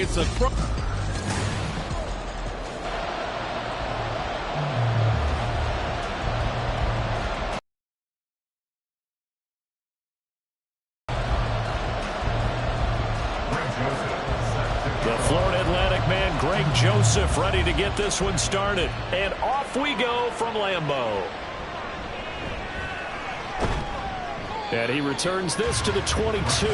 It's a The Florida Atlantic man, Greg Joseph, ready to get this one started. And off we go from Lambeau. And he returns this to the 22.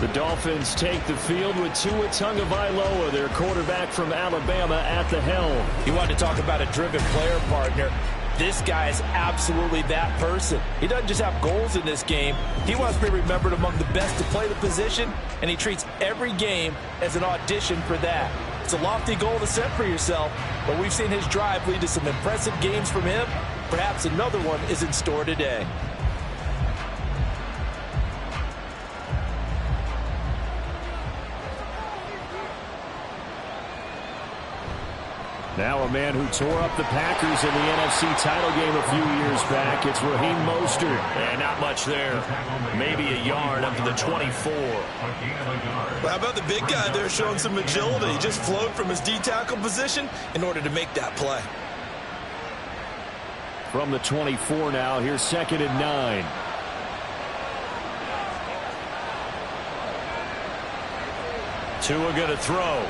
The Dolphins take the field with Tua Tagovailoa, their quarterback from Alabama, at the helm. You want to talk about a driven player, partner. This guy is absolutely that person. He doesn't just have goals in this game. He wants to be remembered among the best to play the position, and he treats every game as an audition for that. It's a lofty goal to set for yourself, but we've seen his drive lead to some impressive games from him. Perhaps another one is in store today. Now a man who tore up the Packers in the NFC title game a few years back. It's Raheem Mostert. And not much there. Maybe a yard up to the 24. Well, how about the big guy there showing some agility? He just flowed from his D-tackle position in order to make that play. From the 24 now, here's 2nd and 9. Tua going to throw.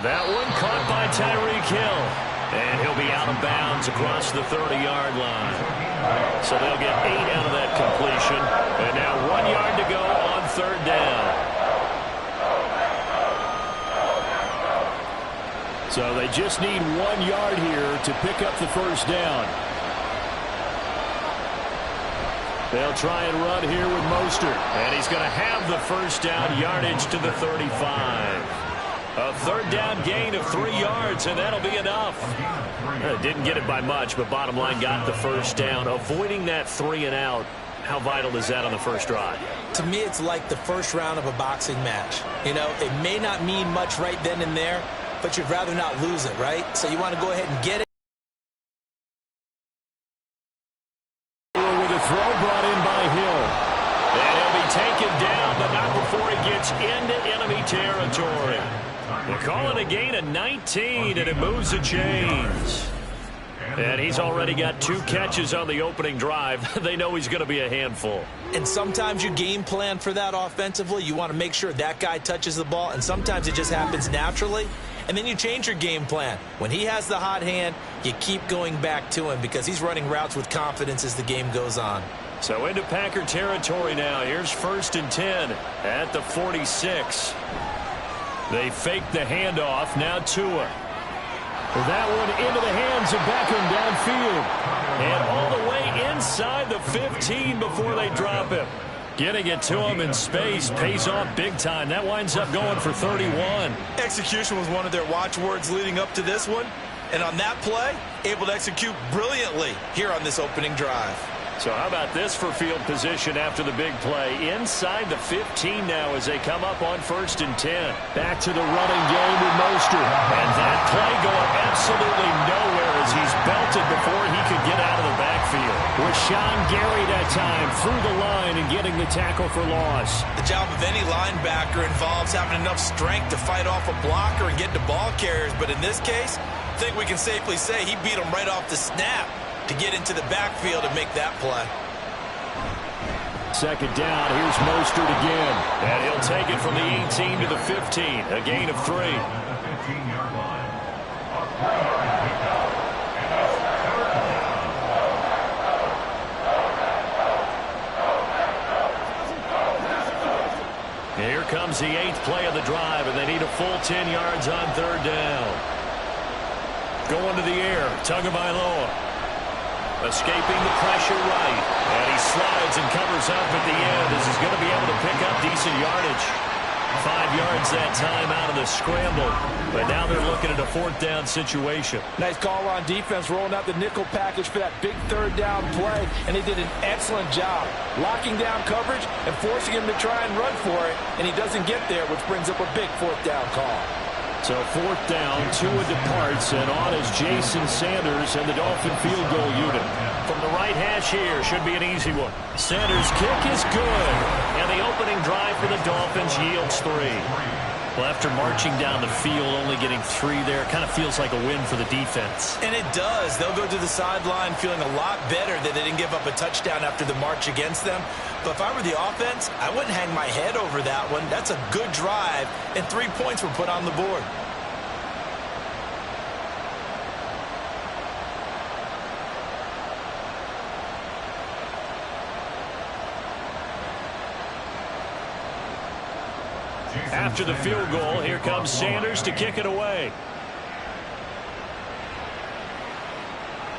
That one caught by Tyreek Hill. And he'll be out of bounds across the 30-yard line. So they'll get 8 out of that completion. And now 1 yard to go on 3rd down. So they just need 1 yard here to pick up the 1st down. They'll try and run here with Mostert. And he's going to have the 1st down, yardage to the 35. A 3rd down gain of 3 yards, and that'll be enough. Didn't get it by much, but bottom line got the 1st down. Avoiding that 3 and out, how vital is that on the first drive? To me, it's like the first round of a boxing match. You know, it may not mean much right then and there, but you'd rather not lose it, right? So you want to go ahead and get it. With a throw brought in by Hill. And he'll be taken down, but not before he gets into enemy territory. They call it a gain of 19, and it moves the chains. And he's already got 2 catches on the opening drive. They know he's going to be a handful. And sometimes you game plan for that offensively. You want to make sure that guy touches the ball, and sometimes it just happens naturally. And then you change your game plan. When he has the hot hand, you keep going back to him because he's running routes with confidence as the game goes on. So into Packer territory now. Here's 1st and 10 at the 46. They fake the handoff. Now Tua. That one into the hands of Beckham downfield. And all the way inside the 15 before they drop him. Getting it to him in space pays off big time. That winds up going for 31. Execution was one of their watchwords leading up to this one. And on that play, able to execute brilliantly here on this opening drive. So how about this for field position after the big play? Inside the 15 now as they come up on 1st and 10. Back to the running game with Mostert. And that play going absolutely nowhere as he's belted before he could get out of the backfield. Rashawn Gary that time through the line and getting the tackle for loss. The job of any linebacker involves having enough strength to fight off a blocker and get to ball carriers. But in this case, I think we can safely say he beat him right off the snap to get into the backfield and make that play. 2nd down, here's Mostert again. And he'll take it from the 18 to the 15, a gain of 3. Here comes the 8th play of the drive, and they need a full 10 yards on 3rd down. Going to the air, Tagovailoa. Escaping the pressure right. And he slides and covers up at the end as he's going to be able to pick up decent yardage. 5 yards that time out of the scramble. But now they're looking at a 4th down situation. Nice call on defense, rolling out the nickel package for that big 3rd down play. And they did an excellent job locking down coverage and forcing him to try and run for it. And he doesn't get there, which brings up a big 4th down call. So 4th down, Tua departs, and on is Jason Sanders and the Dolphin field goal unit. From the right hash here, should be an easy one. Sanders' kick is good, and the opening drive for the Dolphins yields 3. Well, after marching down the field, only getting 3 there, kind of feels like a win for the defense. And it does. They'll go to the sideline feeling a lot better that they didn't give up a touchdown after the march against them. But if I were the offense, I wouldn't hang my head over that one. That's a good drive, and 3 points were put on the board. After the field goal, here comes Sanders to kick it away.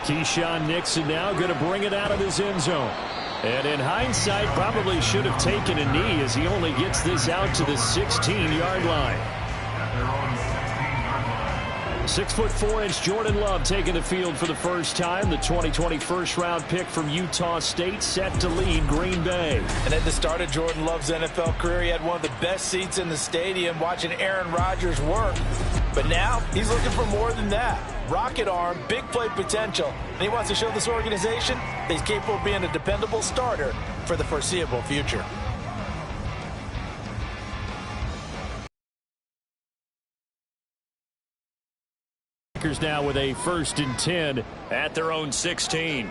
Keyshawn Nixon now going to bring it out of his end zone. And in hindsight, probably should have taken a knee as he only gets this out to the 16-yard line. 6'4" Jordan Love taking the field for the first time. The 2020 first-round pick from Utah State set to lead Green Bay. And at the start of Jordan Love's NFL career, he had one of the best seats in the stadium watching Aaron Rodgers work. But now he's looking for more than that. Rocket arm, big play potential. And he wants to show this organization that he's capable of being a dependable starter for the foreseeable future. Now with a 1st and 10 at their own 16.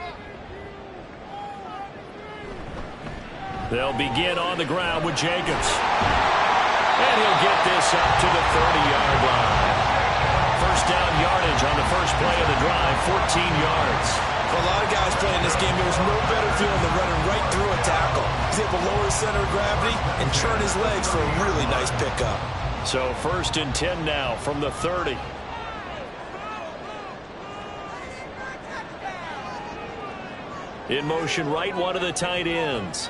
They'll begin on the ground with Jacobs. And he'll get this up to the 30-yard line. First down yardage on the first play of the drive, 14 yards. For a lot of guys playing this game, there was no better feeling than running right through a tackle. He's able to lower his center of gravity and churn his legs for a really nice pickup. So 1st and 10 now from the 30. In motion right, one of the tight ends.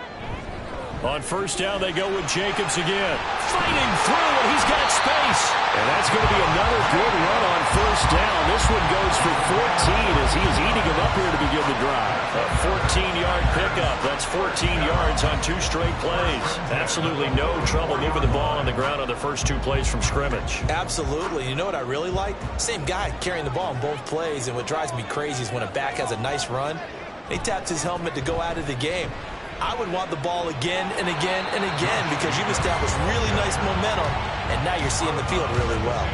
On first down, they go with Jacobs again. Fighting through, and he's got space. And that's going to be another good run on first down. This one goes for 14 as he is eating him up here to begin the drive. A 14-yard pickup. That's 14 yards on 2 straight plays. Absolutely no trouble moving the ball on the ground on the first 2 plays from scrimmage. Absolutely. You know what I really like? Same guy carrying the ball in both plays, and what drives me crazy is when a back has a nice run, he taps his helmet to go out of the game. I would want the ball again and again and again because you've established really nice momentum, and now you're seeing the field really well.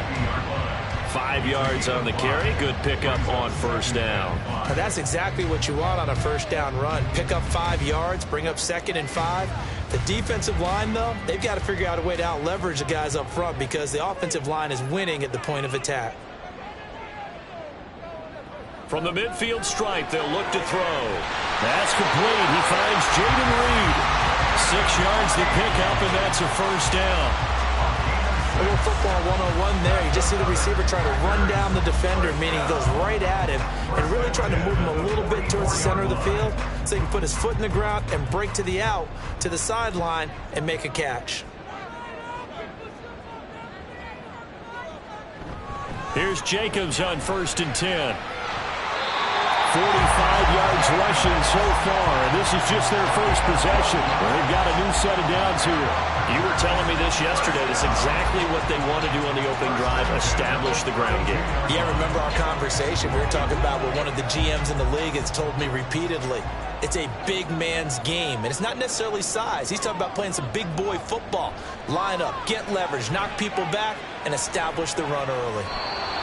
5 yards on the carry. Good pickup on first down. Now that's exactly what you want on a first down run. Pick up 5 yards, bring up 2nd and 5. The defensive line, though, they've got to figure out a way to out-leverage the guys up front because the offensive line is winning at the point of attack. From the midfield stripe, they'll look to throw. That's complete. He finds Jaden Reed. 6 yards to pick up, and that's a first down. A little football 101 there. You just see the receiver trying to run down the defender, meaning he goes right at him and really trying to move him a little bit towards the center of the field so he can put his foot in the ground and break to the out, to the sideline, and make a catch. Here's Jacobs on 1st and 10. 45 yards rushing so far, and this is just their first possession. They've got a new set of downs here. You were telling me this yesterday. That's exactly what they want to do on the opening drive, establish the ground game. Yeah, remember our conversation? We were talking about what one of the GMs in the league has told me repeatedly. It's a big man's game, and it's not necessarily size. He's talking about playing some big boy football. Line up, get leverage, knock people back, and establish the run early.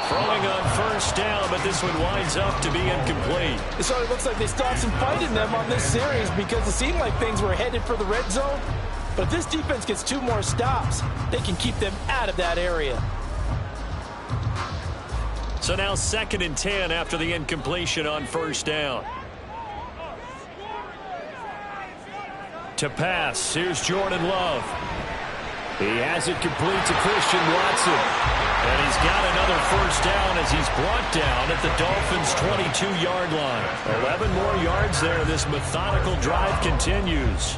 Throwing on first down, but this one winds up to be incomplete. It sort of looks like they stopped some fight in them on this series because it seemed like things were headed for the red zone. But if this defense gets 2 more stops, they can keep them out of that area. So now 2nd and 10 after the incompletion on first down. To pass, here's Jordan Love. He has it complete to Christian Watson. And he's got another first down as he's brought down at the Dolphins' 22-yard line. 11 more yards there. This methodical drive continues.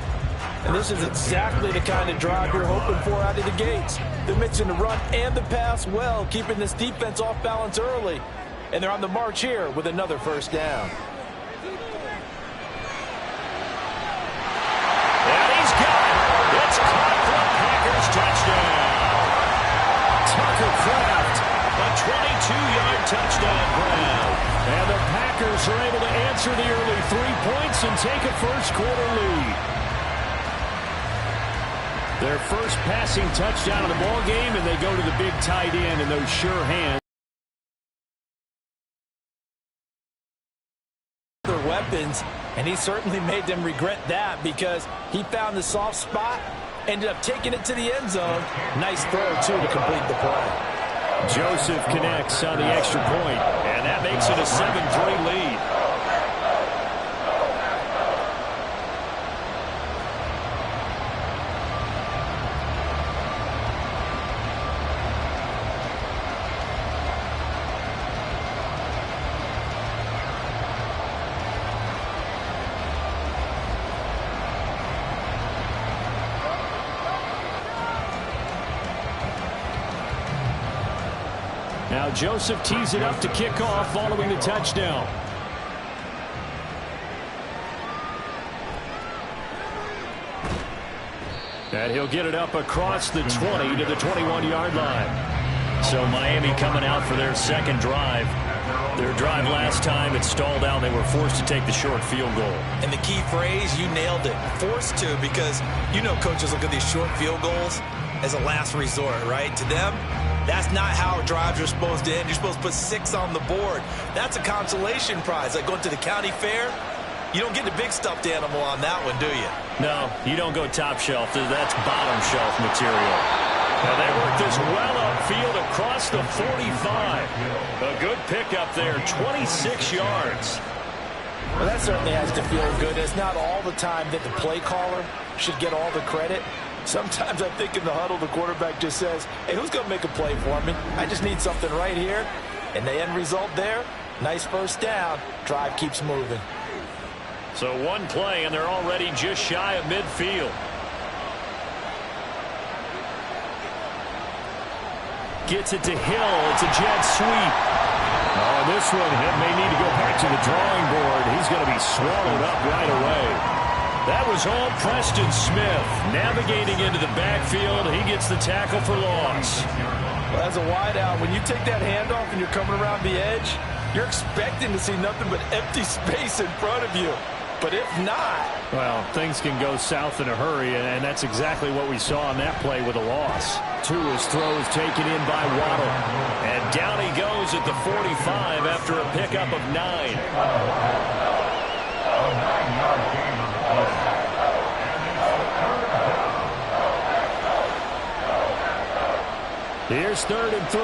And this is exactly the kind of drive you're hoping for out of the gates. They're mixing the run and the pass well, keeping this defense off balance early. And they're on the march here with another first down. And he's got it. It's caught for a Packers touchdown. Tucker Kraft touchdown grab. And the Packers are able to answer the early 3 points and take a first-quarter lead. Their first passing touchdown of the ball game, and they go to the big tight end in those sure hands. Their weapons, and he certainly made them regret that because he found the soft spot, ended up taking it to the end zone. Nice throw, too, to complete the play. Joseph connects on the extra point, and that makes it a 7-3 lead. Now Joseph tees it up to kick off following the touchdown. And he'll get it up across the 20 to the 21-yard line. So Miami coming out for their second drive. Their drive last time, it stalled out. They were forced to take the short field goal. And the key phrase, you nailed it, forced to, because you know coaches look at these short field goals as a last resort, right? To them, that's not how drives are supposed to end. You're supposed to put 6 on the board. That's a consolation prize. Like going to the county fair, you don't get the big stuffed animal on that one, do you? No, you don't go top shelf. That's bottom shelf material. And they work this well upfield across the 45. A good pickup there, 26 yards. Well, that certainly has to feel good. It's not all the time that the play caller should get all the credit. Sometimes I think in the huddle, the quarterback just says, hey, who's going to make a play for me? I just need something right here. And the end result there, nice first down. Drive keeps moving. So one play, and they're already just shy of midfield. Gets it to Hill. It's a jet sweep. Oh, this one, it may need to go back to the drawing board. He's going to be swallowed up right away. That was all Preston Smith. Navigating into the backfield, he gets the tackle for loss. Well, as a wideout, when you take that handoff and you're coming around the edge, you're expecting to see nothing but empty space in front of you. But if not... Well, things can go south in a hurry, and that's exactly what we saw on that play with a loss. Tua's throw is taken in by Waddle. And down he goes at the 45 after a pickup of 9. Here's 3rd and 3.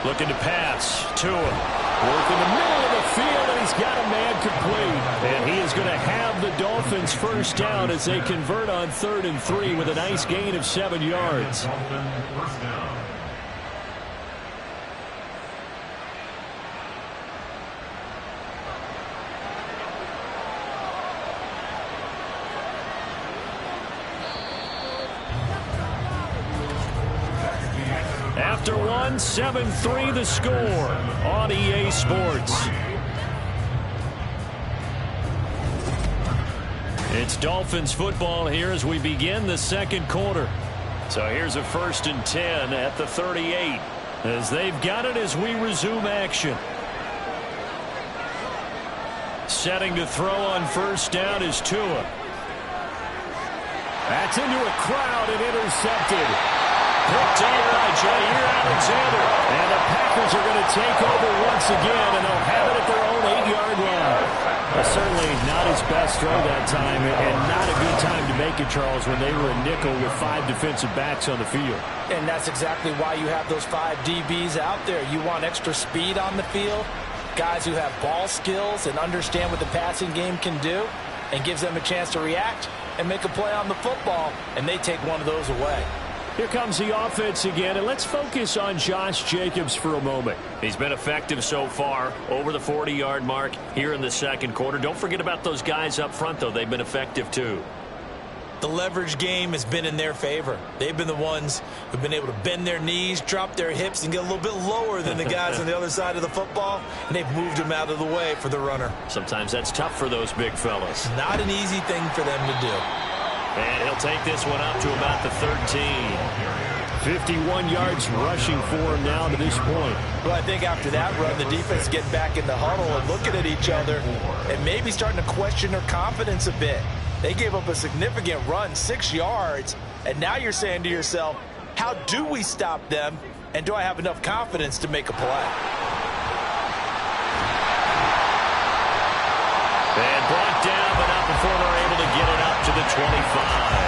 Looking to pass. Tua working the middle of the field, and he's got a man complete. And he is going to have the Dolphins first down as they convert on 3rd and 3 with a nice gain of 7 yards. After one, 7-3 the score on EA Sports. It's Dolphins football here as we begin the second quarter. So here's a 1st and 10 at the 38 as they've got it as we resume action. Setting to throw on first down is Tua. That's into a crowd and intercepted. Picked up by Jair Alexander. And the Packers are going to take over once again, and they'll have it at their own 8-yard line. Certainly not his best throw that time, and not a good time to make it, Charles, when they were a nickel with 5 defensive backs on the field. And that's exactly why you have those 5 DBs out there. You want extra speed on the field, guys who have ball skills and understand what the passing game can do, and gives them a chance to react and make a play on the football, and they take one of those away. Here comes the offense again, and let's focus on Josh Jacobs for a moment. He's been effective so far, over the 40-yard mark here in the second quarter. Don't forget about those guys up front, though. They've been effective, too. The leverage game has been in their favor. They've been the ones who've been able to bend their knees, drop their hips, and get a little bit lower than the guys on the other side of the football, and they've moved them out of the way for the runner. Sometimes that's tough for those big fellas. Not an easy thing for them to do. And he'll take this one up to about the 13. 51 yards rushing for him now to this point. Well, I think after that run, the defense getting back in the huddle and looking at each other and maybe starting to question their confidence a bit. They gave up a significant run, 6 yards, and now you're saying to yourself, how do we stop them, and do I have enough confidence to make a play? And brought down, but not before they're able to get it up to the 25.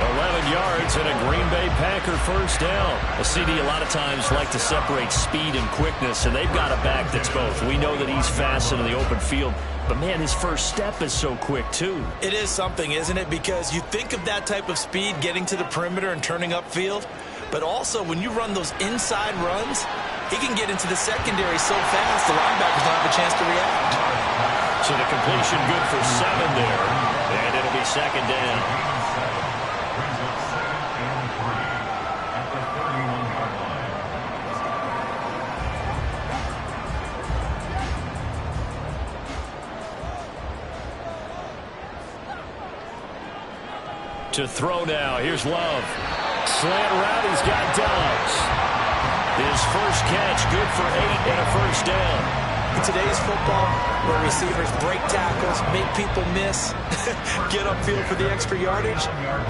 11 yards and a Green Bay Packer first down. A CD a lot of times like to separate speed and quickness, and they've got a back that's both. We know that he's fast into the open field, but, man, his first step is so quick, too. It is something, isn't it? Because you think of that type of speed getting to the perimeter and turning upfield, but also when you run those inside runs, he can get into the secondary so fast the linebackers don't have a chance to react. So the completion good for 7 there, and it'll be second down. To throw now. Here's Love. Slant route. He's got Dobbs. His first catch, good for 8 and a first down. In today's football, where receivers break tackles, make people miss, get upfield for the extra yardage,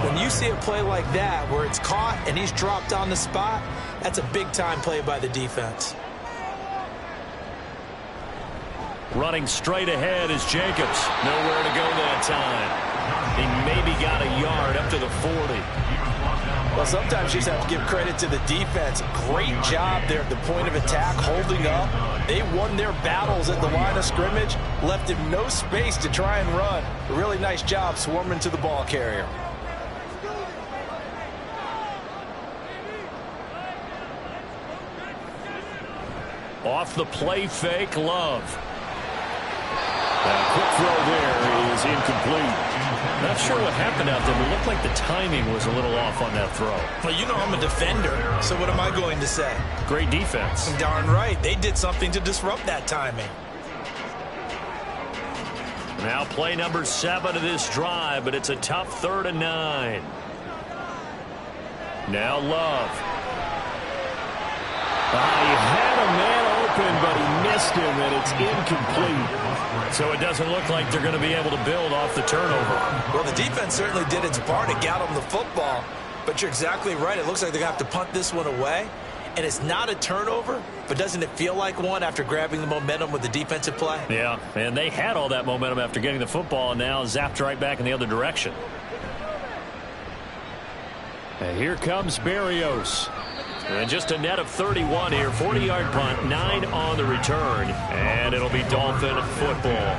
when you see a play like that where it's caught and he's dropped on the spot, that's a big-time play by the defense. Running straight ahead is Jacobs. Nowhere to go that time. He maybe got a yard up to the 40. Well, sometimes you just have to give credit to the defense. Great job there at the point of attack, holding up. They won their battles at the line of scrimmage, left him no space to try and run. A really nice job swarming to the ball carrier. Off the play fake, Love. Quick throw there is incomplete. Not sure what happened out there, but it looked like the timing was a little off on that throw. Well, you know I'm a defender, so what am I going to say? Great defense. Darn right. They did something to disrupt that timing. Now play number 7 of this drive, but it's a tough 3rd and 9. Now Love. He had a man open, but he missed him, and it's incomplete. So it doesn't look like they're going to be able to build off the turnover. Well, the defense certainly did its part to get them the football, but you're exactly right. It looks like they're going to have to punt this one away, and it's not a turnover, but doesn't it feel like one after grabbing the momentum with the defensive play? Yeah, and they had all that momentum after getting the football, and now zapped right back in the other direction. And here comes Berrios. And just a net of 31 here. 40-yard punt, 9 on the return. And it'll be Dolphin football.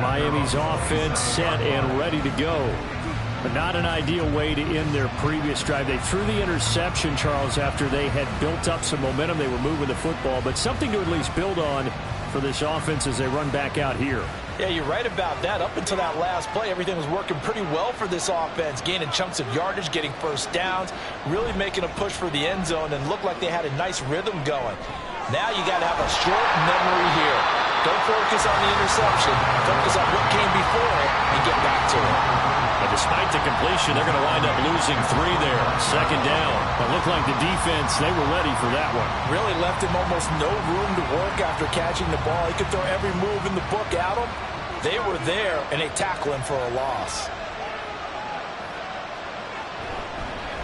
Miami's offense set and ready to go. But not an ideal way to end their previous drive. They threw the interception, Charles, after they had built up some momentum. They were moving the football, but something to at least build on for this offense as they run back out here. Yeah, you're right about that. Up until that last play, everything was working pretty well for this offense, gaining chunks of yardage, getting first downs, really making a push for the end zone, and looked like they had a nice rhythm going. Now you got to have a short memory here. Don't focus on the interception. Focus on what came before it and get back to it. And despite the completion, they're going to wind up losing 3 there. Second down. It looked like the defense, they were ready for that one. Really left him almost no room to work after catching the ball. He could throw every move in the book at him. They were there, and they tackle him for a loss.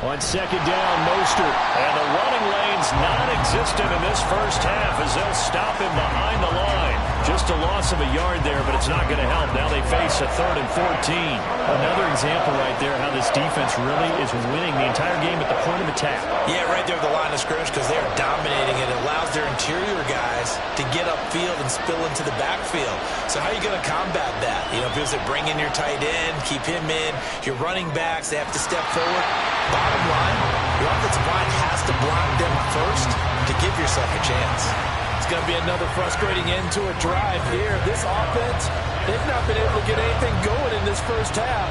On second down, Mostert. And the running lane's non-existent in this first half as they'll stop him behind the line. Just a loss of a yard there, but it's not going to help. Now they face a 3rd and 14. Another example right there how this defense really is winning the entire game at the point of attack. Yeah, right there at the line of scrimmage because they are dominating it. It allows their interior guys to get upfield and spill into the backfield. So how are you going to combat that? You know, because they bring in your tight end, keep him in. Your running backs, they have to step forward. Bottom line, your offensive line has to block them first to give yourself a chance. It's going to be another frustrating end to a drive here. This offense, they've not been able to get anything going in this first half.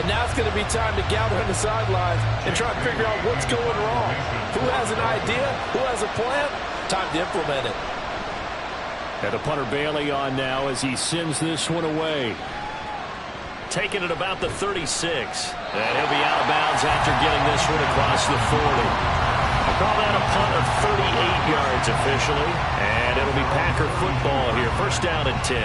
And now it's going to be time to gather on the sidelines and try to figure out what's going wrong. Who has an idea? Who has a plan? Time to implement it. And the punter Bailey on now as he sends this one away. taken at about the 36. And he'll be out of bounds after getting this one across the 40. I'll call that a punt of 38 yards officially. And it'll be Packer football here. First down and 10.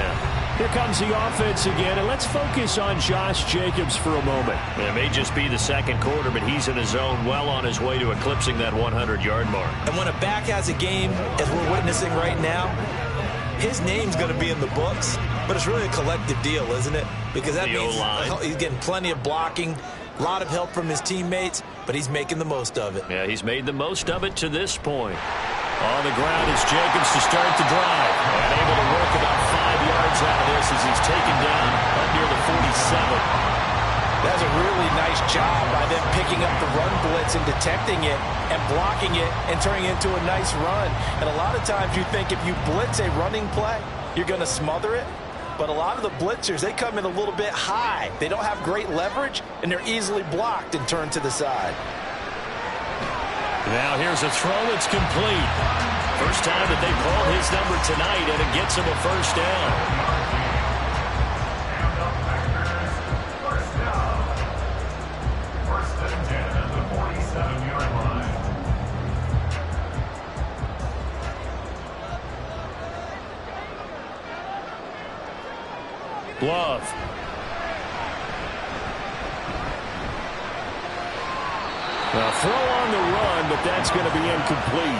Here comes the offense again, and let's focus on Josh Jacobs for a moment. It may just be the second quarter, but he's in his zone, well on his way to eclipsing that 100-yard mark. And when a back has a game, as we're witnessing right now, his name's going to be in the books, but it's really a collective deal, isn't it? Because that means he's getting plenty of blocking, a lot of help from his teammates, but he's making the most of it. Yeah, he's made the most of it to this point. On the ground is Jacobs to start the drive. And able to work about 5 yards out of this as he's taken down up near the 47. That's a really nice job by them picking up the run blitz and detecting it and blocking it and turning it into a nice run. And a lot of times you think if you blitz a running play, you're going to smother it. But a lot of the blitzers, they come in a little bit high. They don't have great leverage, and they're easily blocked and turned to the side. Now here's a throw that's complete. First time that they called his number tonight, and it gets him a first down. First and 10 at the 47-yard line. Love. Now throw on the run, but that's going to be incomplete.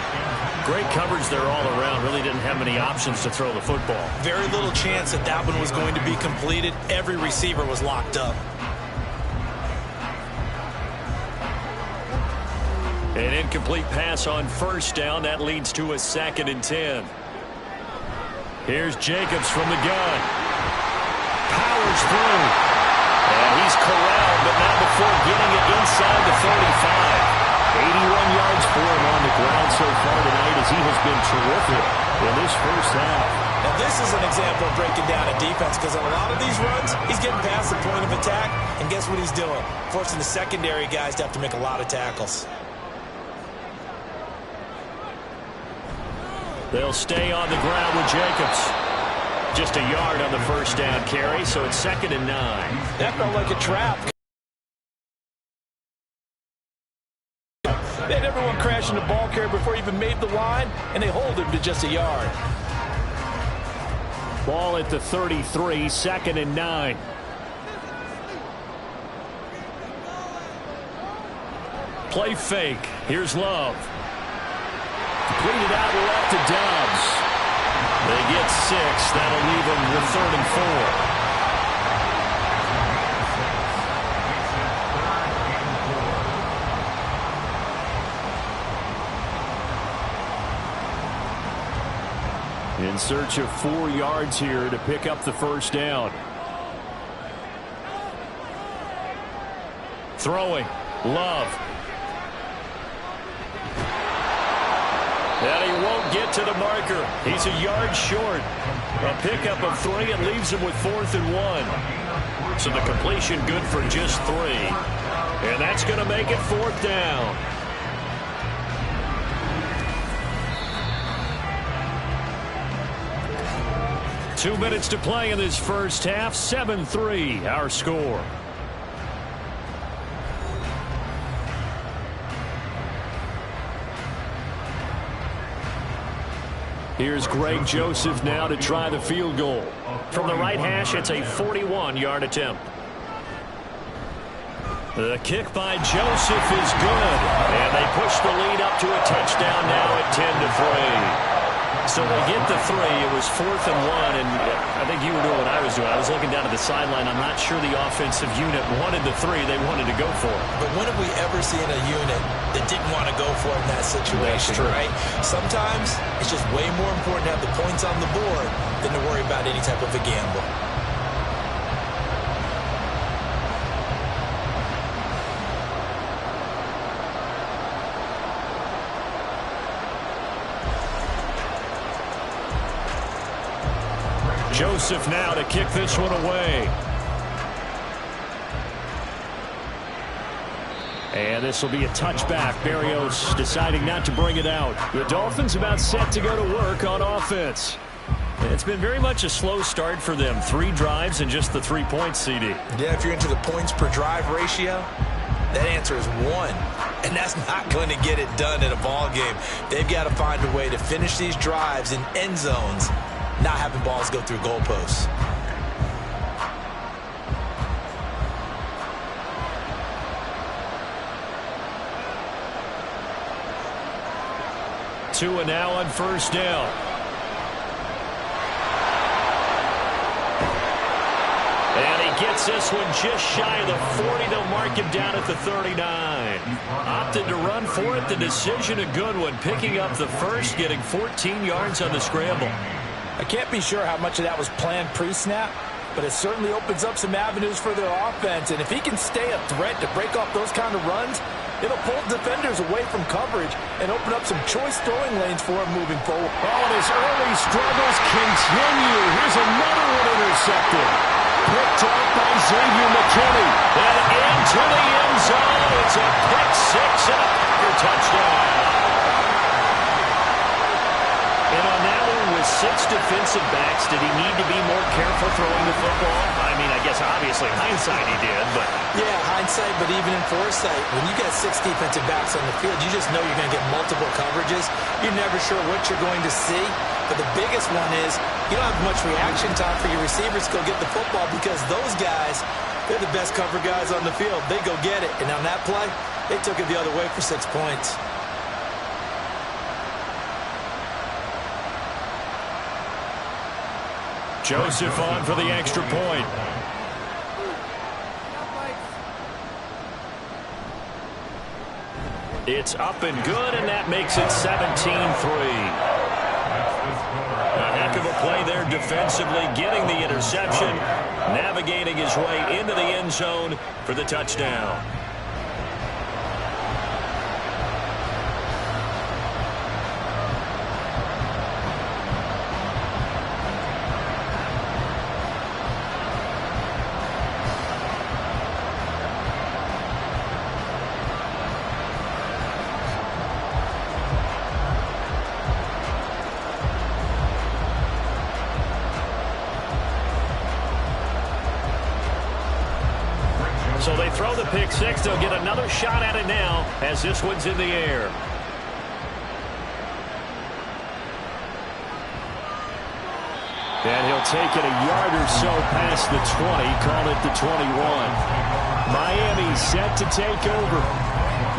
Great coverage there all around. Really didn't have many options to throw the football. Very little chance that that one was going to be completed. Every receiver was locked up. An incomplete pass on first down. That leads to a 2nd and 10. Here's Jacobs from the gun. Powers through. And he's corralled, but not before getting it inside the 35. 81 yards for him on the ground so far tonight as he has been terrific in this first half. Now this is an example of breaking down a defense because on a lot of these runs, he's getting past the point of attack, and guess what he's doing? Forcing the secondary guys to have to make a lot of tackles. They'll stay on the ground with Jacobs. Just a yard on the first down carry, so it's 2nd and 9. That felt like a trap. They had everyone crashing the ball carrier before he even made the line, and they hold him to just a yard. Ball at the 33, 2nd and 9. Play fake. Here's Love. Completed out left to Dobbs. They get 6. That'll leave them with 3rd and 4. In search of 4 yards here to pick up the first down. Throwing. Love. And he won't get to the marker. He's a yard short. A pickup of 3 and leaves him with 4th and 1. So the completion good for just 3. And that's going to make it 4th down. Two minutes to play in this first half. 7-3 our score. Here's Greg Joseph now to try the field goal. From the right hash, it's a 41-yard attempt. The kick by Joseph is good. And they push the lead up to a touchdown now at 10-3. So they get the 3. It was 4th and 1, and I think you were doing what I was doing. I was looking down at the sideline. I'm not sure the offensive unit wanted the 3. They wanted to go for it. But when have we ever seen a unit that didn't want to go for it in that situation, right? Sometimes it's just way more important to have the points on the board than to worry about any type of a gamble. Joseph now to kick this one away. And this will be a touchback. Berrios deciding not to bring it out. The Dolphins about set to go to work on offense. It's been very much a slow start for them. 3 drives and just the 3 points, CD. Yeah, if you're into the points per drive ratio, that answer is 1. And that's not going to get it done in a ball game. They've got to find a way to finish these drives in end zones, not having balls go through goalposts. Tua now on first down. And he gets this one just shy of the 40. They'll mark him down at the 39. Opted to run for it. The decision a good one. Picking up the first, getting 14 yards on the scramble. I can't be sure how much of that was planned pre-snap, but it certainly opens up some avenues for their offense. And if he can stay a threat to break off those kind of runs, it'll pull defenders away from coverage and open up some choice throwing lanes for him moving forward. Oh, and his early struggles continue. Here's another one intercepted. Picked up by Xavier McKinney. And into the end zone. It's a pick 6 and a Packer touchdown. And on that one, with 6 defensive backs, did he need to be more careful throwing the football? I mean, I guess obviously hindsight he did, but... Yeah, hindsight, but even in foresight, when you got 6 defensive backs on the field, you just know you're going to get multiple coverages. You're never sure what you're going to see. But the biggest one is you don't have much reaction time for your receivers to go get the football because those guys, they're the best cover guys on the field. They go get it. And on that play, they took it the other way for 6 points. Joseph on for the extra point. It's up and good, and that makes it 17-3. A heck of a play there defensively, getting the interception, navigating his way into the end zone for the touchdown. So they throw the pick 6. They'll get another shot at it now as this one's in the air. And he'll take it a yard or so past the 20, call it the 21. Miami set to take over.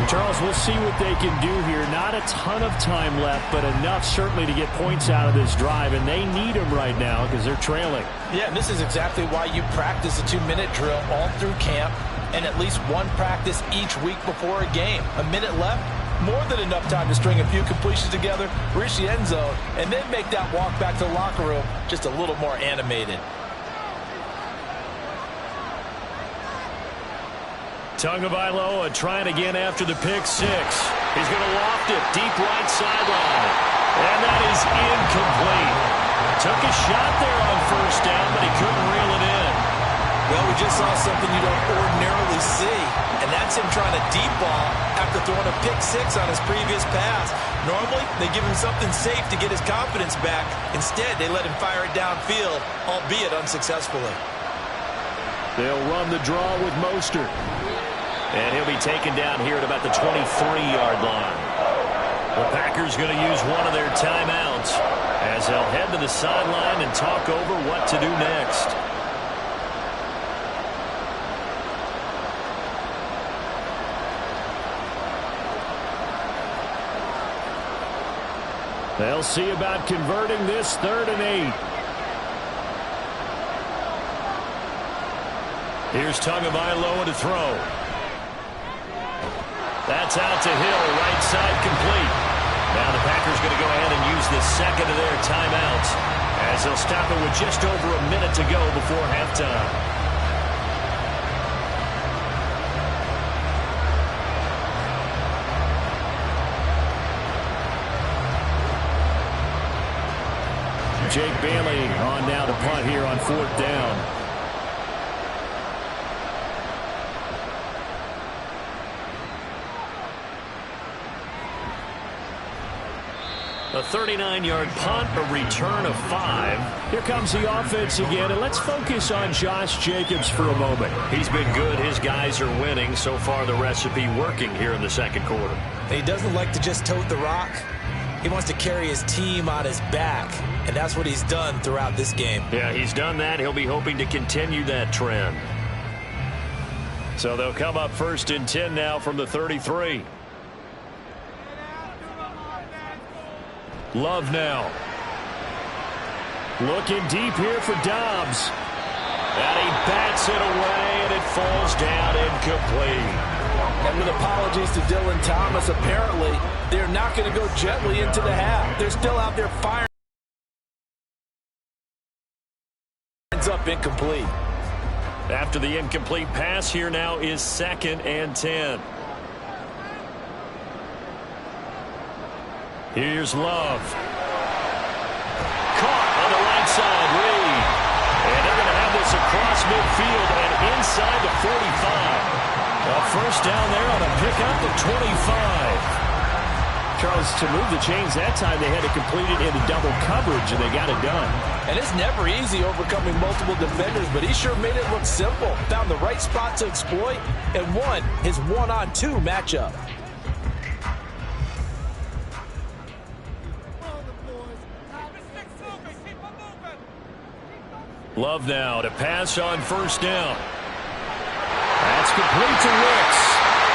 Charles, we'll see what they can do here. Not a ton of time left, but enough certainly to get points out of this drive, and they need them right now because they're trailing. Yeah, and this is exactly why you practice a 2-minute drill all through camp and at least one practice each week before a game. A minute left, more than enough time to string a few completions together, reach the end zone, and then make that walk back to the locker room just a little more animated. Tagovailoa trying again after the pick 6. He's going to loft it deep right sideline. And that is incomplete. Took a shot there on first down, but he couldn't reel it in. Well, we just saw something you don't ordinarily see, and that's him trying to deep ball after throwing a pick 6 on his previous pass. Normally, they give him something safe to get his confidence back. Instead, they let him fire it downfield, albeit unsuccessfully. They'll run the draw with Mostert. And he'll be taken down here at about the 23-yard line. The Packers going to use one of their timeouts as they'll head to the sideline and talk over what to do next. They'll see about converting this 3rd and 8. Here's Tagovailoa to throw. That's out to Hill, right side complete. Now the Packers going to go ahead and use the second of their timeouts as they'll stop it with just over a minute to go before halftime. Jake Bailey on now to punt here on 4th down. A 39-yard punt, a return of 5. Here comes the offense again, and let's focus on Josh Jacobs for a moment. He's been good. His guys are winning. So far, the recipe working here in the second quarter. He doesn't like to just tote the rock. He wants to carry his team on his back, and that's what he's done throughout this game. Yeah, he's done that. He'll be hoping to continue that trend. So they'll come up 1st and 10 now from the 33. Love now. Looking deep here for Dobbs. And he bats it away, and it falls down incomplete. And with apologies to Dylan Thomas, apparently they're not going to go gently into the half. They're still out there firing. Ends up incomplete. After the incomplete pass, here now is 2nd and 10. Here's Love. Caught on the right side, Reed. And they're going to have this across midfield and inside the 45. A first down there on a pickup at 25. Charles, to move the chains that time, they had to complete it into double coverage, and they got it done. And it's never easy overcoming multiple defenders, but he sure made it look simple. Found the right spot to exploit and won his 1-on-2 matchup. Love now to pass on 1st down. That's complete to Wicks.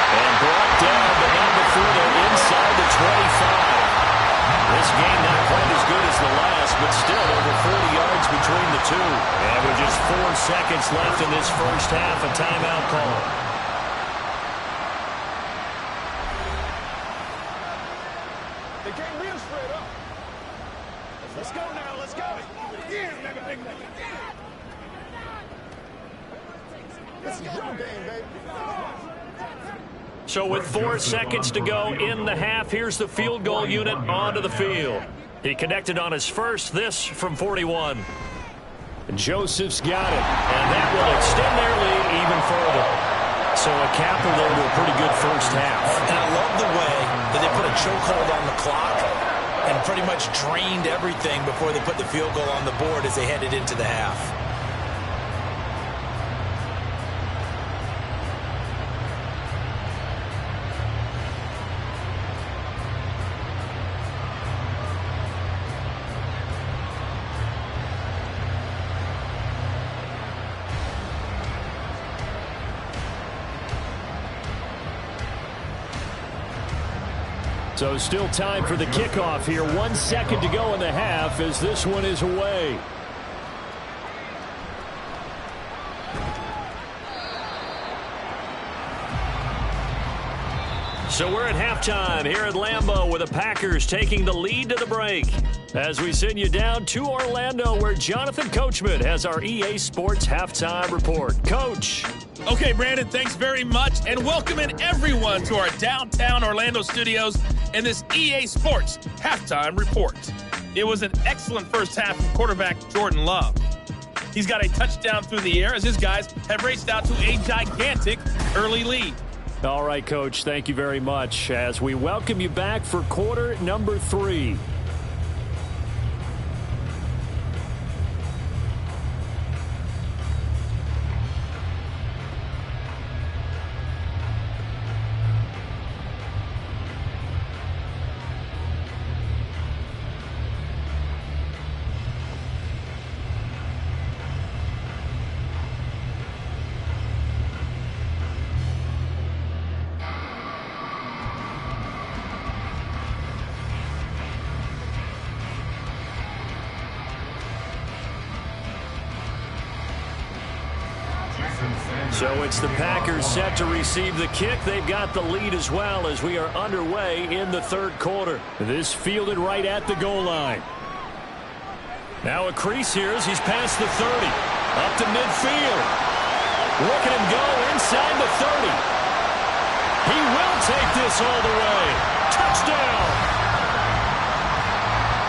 And brought down, but not before they're inside the 25. This game not quite as good as the last, but still over 40 yards between the two. And with just 4 seconds left in this first half, a timeout call. They came real straight up. Let's go now, let's go. Yeah, baby. This is your game, baby. So with 4 seconds to go in the half, here's the field goal unit onto the field. He connected on his first, this from 41. Joseph's got it, and that will extend their lead even further. So a capper there to a pretty good first half. And I love the way that they put a chokehold on the clock and pretty much drained everything before they put the field goal on the board as they headed into the half. So still time for the kickoff here. 1 second to go in the half as this one is away. So we're at halftime here at Lambeau with the Packers taking the lead to the break. As we send you down to Orlando where Jonathan Coachman has our EA Sports Halftime Report. Coach. Okay, Brandon, thanks very much, and welcoming everyone to our downtown Orlando studios in this EA Sports Halftime Report. It was an excellent first half from quarterback Jordan Love. He's got a touchdown through the air as his guys have raced out to a gigantic early lead. All right, Coach, thank you very much as we welcome you back for quarter number 3. So it's the Packers set to receive the kick. They've got the lead as well as we are underway in the third quarter. This fielded right at the goal line. Now a crease here as he's past the 30. Up to midfield. Look at him go inside the 30. He will take this all the way. Touchdown.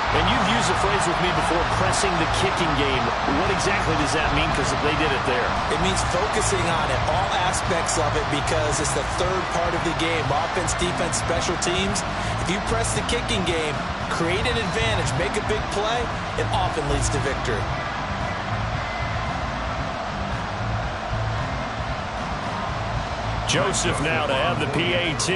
And you've used the phrase with me before, pressing the kicking game. What exactly does that mean? Because they did it there. It means focusing on it, all aspects of it, because it's the third part of the game. Offense, defense, special teams. If you press the kicking game, create an advantage, make a big play, it often leads to victory. Joseph now to have the PAT.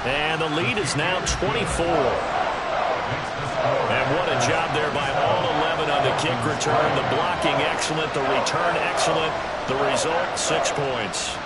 And the lead is now 24. And what a job there by all 11 on the kick return. The blocking excellent, the return excellent. The result, 6 points.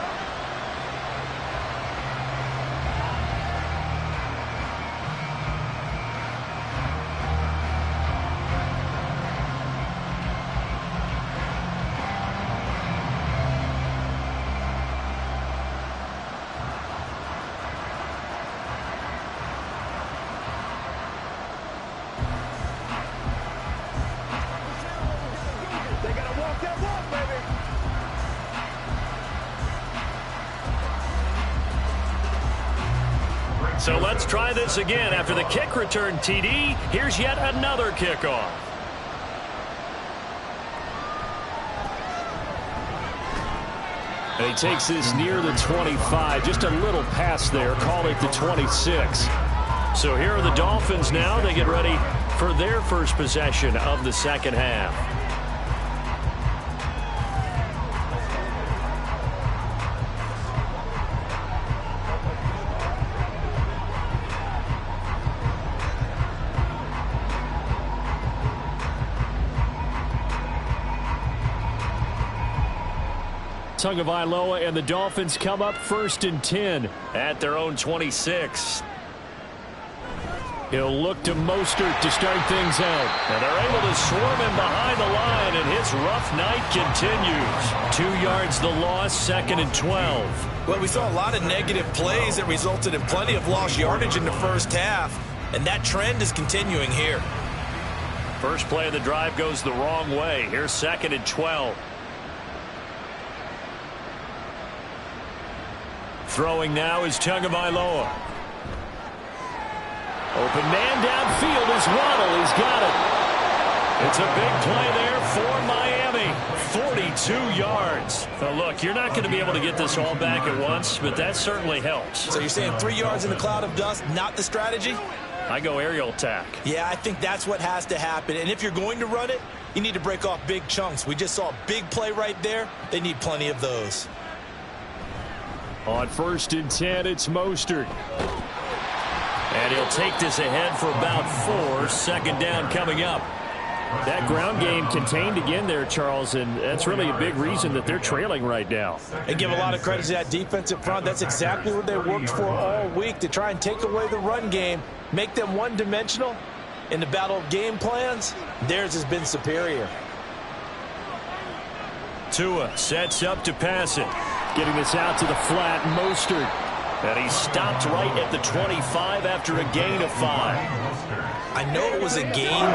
So let's try this again. After the kick return TD, here's yet another kickoff. And he takes this near the 25. Just a little pass there. Call it the 26. So here are the Dolphins now. They get ready for their first possession of the second half. Tagovailoa and the Dolphins come up 1st and 10 at their own 26. He'll look to Mostert to start things out. And they're able to swarm him behind the line, and his rough night continues. 2 yards the loss, 2nd and 12. Well, we saw a lot of negative plays that resulted in plenty of lost yardage in the first half, and that trend is continuing here. First play of the drive goes the wrong way. Here's 2nd and 12. Throwing now is Tagovailoa. Open man downfield is Waddle. He's got it. It's a big play there for Miami. 42 yards. Now look, you're not going to be able to get this all back at once, but that certainly helps. So you're saying 3 yards in the cloud of dust, not the strategy? I go aerial attack. Yeah, I think that's what has to happen. And if you're going to run it, you need to break off big chunks. We just saw a big play right there. They need plenty of those. On 1st and 10, it's Mostert. And he'll take this ahead for about 4. 2nd down coming up. That ground game contained again there, Charles, and that's really a big reason that they're trailing right now. And give a lot of credit to that defensive front. That's exactly what they worked for all week, to try and take away the run game, make them one-dimensional. In the battle of game plans, theirs has been superior. Tua sets up to pass it. Getting this out to the flat, Mostert. And he stopped right at the 25 after a gain of 5. I know it was a gain,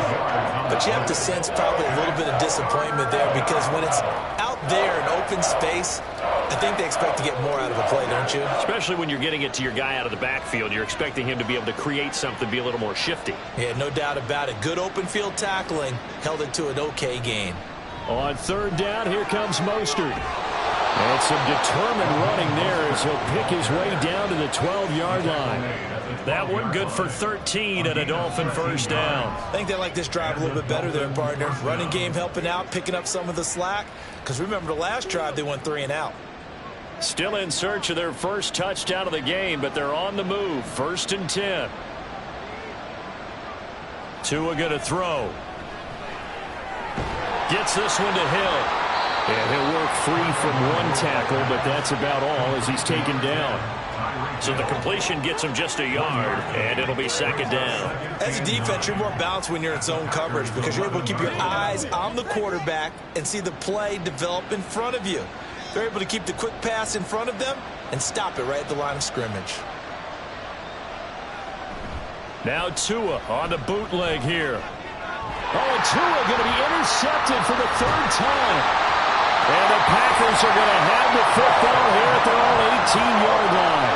but you have to sense probably a little bit of disappointment there, because when it's out there in open space, I think they expect to get more out of a play, don't you? Especially when you're getting it to your guy out of the backfield. You're expecting him to be able to create something, be a little more shifty. Yeah, no doubt about it. Good open field tackling, held it to an okay gain. On 3rd down, here comes Mostert. And some determined running there as he'll pick his way down to the 12-yard line. That one good for 13 and a Dolphin first down. I think they like this drive a little bit better there, partner. Running game helping out, picking up some of the slack. Because remember, the last drive they went 3 and out. Still in search of their first touchdown of the game, but they're on the move. 1st and 10. Tua going to throw. Gets this one to Hill. And he'll work free from one tackle, but that's about all as he's taken down. So the completion gets him just a yard, and it'll be 2nd down. As a defense, you're more balanced when you're in zone coverage, because you're able to keep your eyes on the quarterback and see the play develop in front of you. They're able to keep the quick pass in front of them and stop it right at the line of scrimmage. Now Tua on the bootleg here. Oh, and Tua going to be intercepted for the 3rd time. And the Packers are going to have the football here at their own 18-yard line.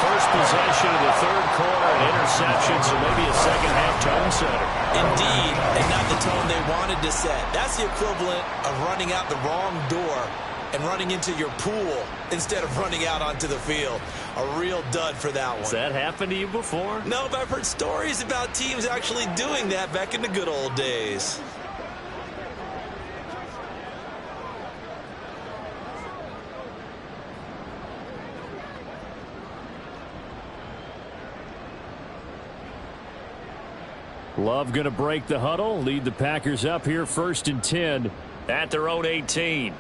first possession of the third quarter, an interception, so maybe a second-half tone setter. Indeed, and not the tone they wanted to set. That's the equivalent of running out the wrong door and running into your pool instead of running out onto the field. A real dud for that one. Has that happened to you before? No, but I've heard stories about teams actually doing that back in the good old days. Love going to break the huddle, lead the Packers up here 1st and 10 at their own 18.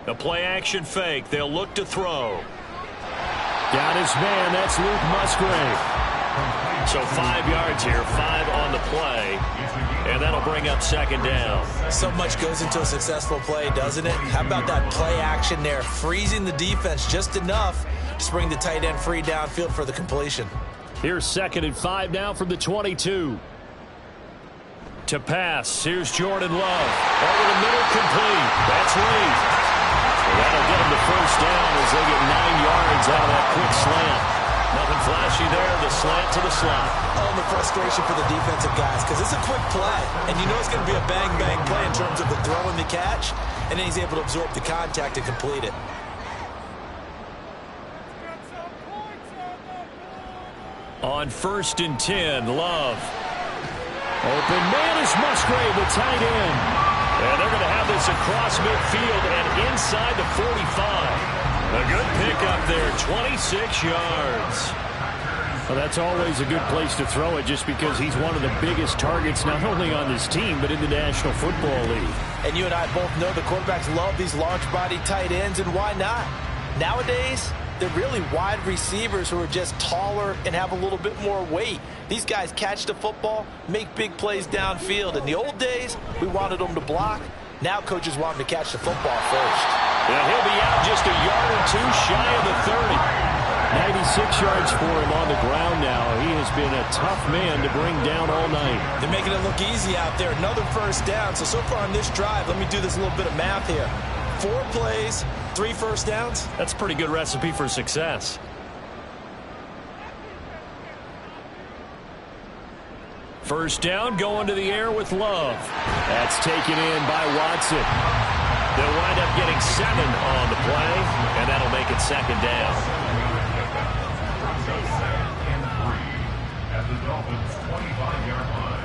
A play-action fake. They'll look to throw. Got his man. That's Luke Musgrave. So 5 yards here, 5 on the play, and that'll bring up second down. So much goes into a successful play, doesn't it? How about that play action there, freezing the defense just enough to bring the tight end free downfield for the completion. Here's 2nd and 5 now from the 22. To pass, here's Jordan Love. Over the middle, complete. That's Reed. That'll get him the first down as they get 9 yards out of that quick slant. Nothing flashy there, the slant to the slot. Oh, and the frustration for the defensive guys, because it's a quick play, and you know it's going to be a bang-bang play in terms of the throw and the catch, and then he's able to absorb the contact and complete it. On 1st and 10, Love. Open man is Musgrave, the tight end. And they're going to have this across midfield and inside the 45. A good pickup there, 26 yards. Well, that's always a good place to throw it just because he's one of the biggest targets not only on this team but in the National Football League. And you and I both know the quarterbacks love these large-body tight ends, and why not? Nowadays, they're really wide receivers who are just taller and have a little bit more weight. These guys catch the football, make big plays downfield. In the old days, we wanted them to block. Now coaches want them to catch the football first. Yeah, he'll be out just a yard or two shy of the 30. 96 yards for him on the ground now. He has been a tough man to bring down all night. They're making it look easy out there. Another first down. So far on this drive, let me do this little bit of math here. 4 plays, 3 first downs. That's a pretty good recipe for success. First down, going to the air with Love. That's taken in by Watson. They'll wind up getting 7 on the play, and that'll make it second down. At the Dolphins' 25-yard line.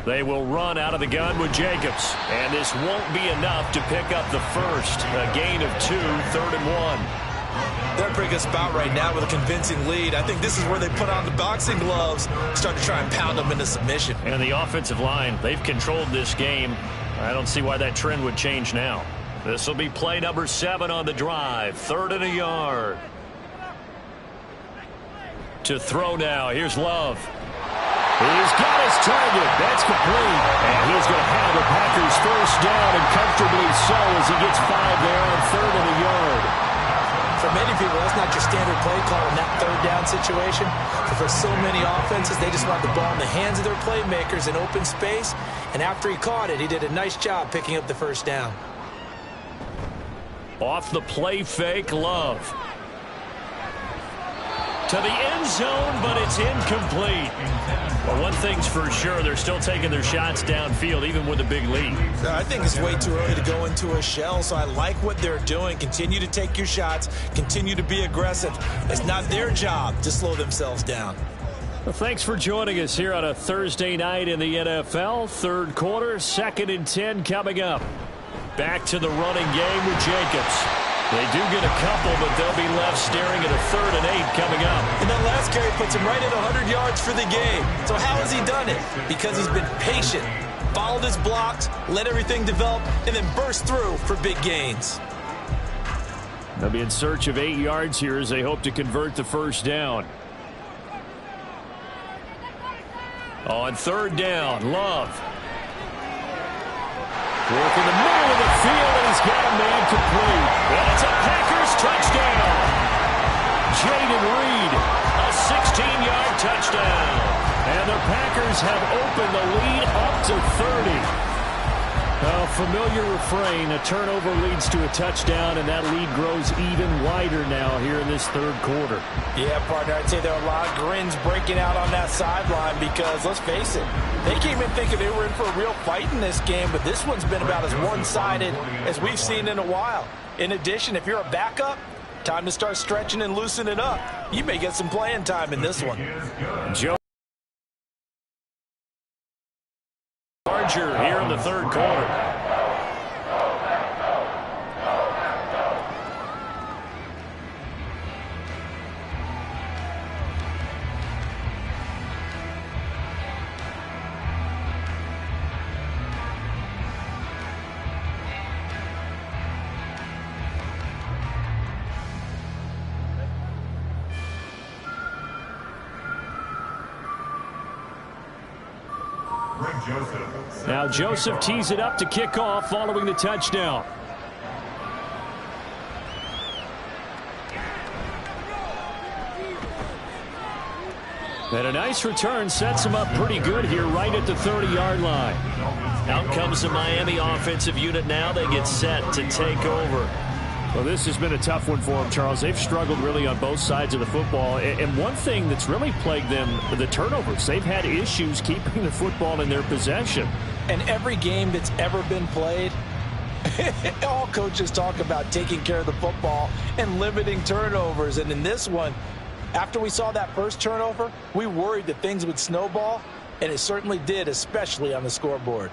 They will run out of the gun with Jacobs. And this won't be enough to pick up the first. A gain of 2, 3rd and 1. They're in a pretty good spot right now with a convincing lead. I think this is where they put on the boxing gloves, start to try and pound them into submission. And the offensive line, they've controlled this game. I don't see why that trend would change now. This will be play number 7 on the drive. 3rd and a yard. To throw now. Here's Love. He's got his target. That's complete. And he's going to have the Packers first down, and comfortably so as he gets 5 there on 3rd and a yard. For many people, that's not your standard play call in that 3rd down situation. But for so many offenses, they just want the ball in the hands of their playmakers in open space. And after he caught it, he did a nice job picking up the first down. Off the play fake, Love. To the end zone, but it's incomplete. Well, one thing's for sure, they're still taking their shots downfield, even with a big lead. I think it's way too early to go into a shell, so I like what they're doing. Continue to take your shots. Continue to be aggressive. It's not their job to slow themselves down. Well, thanks for joining us here on a Thursday night in the NFL. 3rd quarter, 2nd and 10 coming up. Back to the running game with Jacobs. They do get a couple, but they'll be left staring at a 3rd and 8 coming up. And that last carry puts him right at 100 yards for the game. So how has he done it? Because he's been patient, followed his blocks, let everything develop, and then burst through for big gains. They'll be in search of 8 yards here as they hope to convert the first down. On 3rd down, Love. Work in the middle of the field, and he's got a man complete. And it's a Packers touchdown. Jaden Reed, a 16-yard touchdown. And the Packers have opened the lead up to 30. A familiar refrain, a turnover leads to a touchdown, and that lead grows even wider now here in this third quarter. Yeah, partner, I'd say there are a lot of grins breaking out on that sideline because, let's face it, they came in thinking they were in for a real fight in this game, but this one's been about as one-sided as we've seen in a while. In addition, if you're a backup, time to start stretching and loosening up. You may get some playing time in this one. Here in the third quarter. Now Joseph tees it up to kick off following the touchdown. And a nice return sets him up pretty good here right at the 30-yard line. Out comes the Miami offensive unit now. They get set to take over. Well, this has been a tough one for them, Charles. They've struggled really on both sides of the football. And one thing that's really plagued them, the turnovers. They've had issues keeping the football in their possession. And every game that's ever been played, all coaches talk about taking care of the football and limiting turnovers. And in this one, after we saw that first turnover, we worried that things would snowball, and it certainly did, especially on the scoreboard.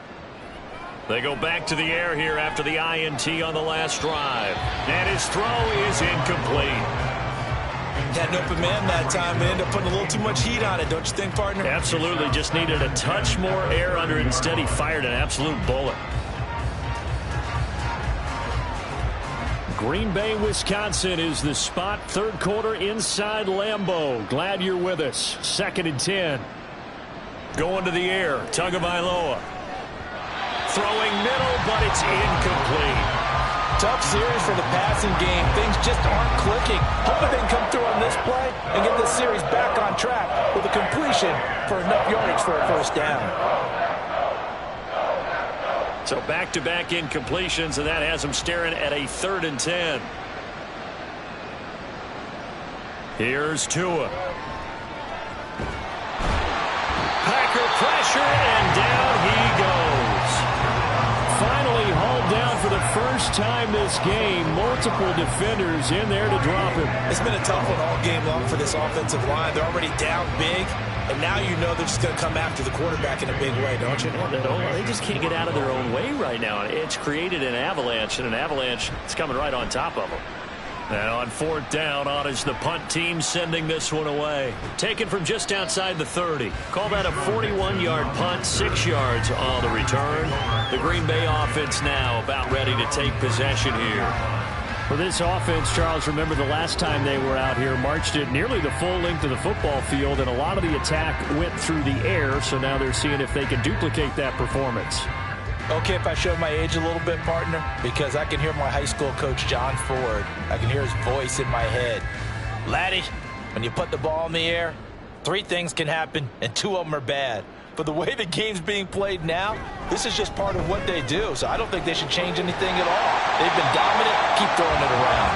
They go back to the air here after the INT on the last drive. And his throw is incomplete. Had an open man that time. They ended up putting a little too much heat on it, don't you think, partner? Absolutely. Just needed a touch more air under it. Instead, he fired an absolute bullet. Green Bay, Wisconsin is the spot. Third quarter inside Lambeau. Glad you're with us. 2nd and 10. Going to the air. Tagovailoa. Throwing middle, but it's incomplete. Tough series for the passing game. Things just aren't clicking. Hoping they can come through on this play and get this series back on track with a completion for enough yardage for a first down. So back-to-back incompletions, and that has them staring at a 3rd and 10. Here's Tua. Packer pressure, and down he goes. Finally hauled down for the first time this game. Multiple defenders in there to drop him. It's been a tough one all game long for this offensive line. They're already down big, and now you know they're just going to come after the quarterback in a big way, don't you? They just can't get out of their own way right now. It's created an avalanche, and an avalanche is coming right on top of them. And on 4th down, on is the punt team sending this one away. Taken from just outside the 30. Call that a 41-yard punt, 6 yards on the return. The Green Bay offense now about ready to take possession here. For this offense, Charles, remember the last time they were out here, marched it nearly the full length of the football field, and a lot of the attack went through the air, so now they're seeing if they can duplicate that performance. Okay, if I show my age a little bit, partner, because I can hear my high school coach, John Ford. I can hear his voice in my head. Laddie, when you put the ball in the air, 3 things can happen, and 2 of them are bad. But the way the game's being played now, this is just part of what they do, so I don't think they should change anything at all. They've been dominant. Keep throwing it around.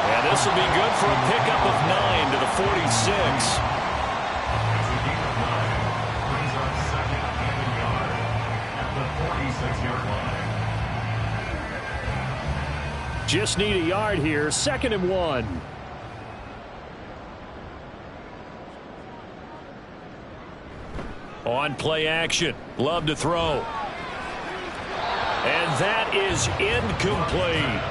Yeah, this will be good for a pickup of 9 to the 46. Just need a yard here. 2nd and 1. On play action. Love to throw. And that is incomplete.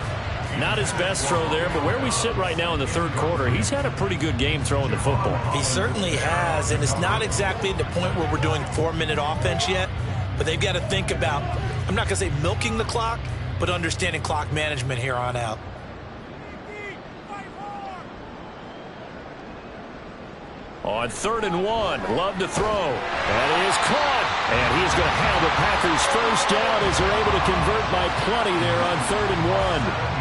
Not his best throw there, but where we sit right now in the third quarter, he's had a pretty good game throwing the football. He certainly has, and it's not exactly at the point where we're doing 4-minute offense yet, but they've got to think about, I'm not going to say milking the clock, but understanding clock management here on out. On 3rd and 1, Love to throw. And he is caught. And he's going to have the Packers first down as they're able to convert by plenty there on 3rd and 1.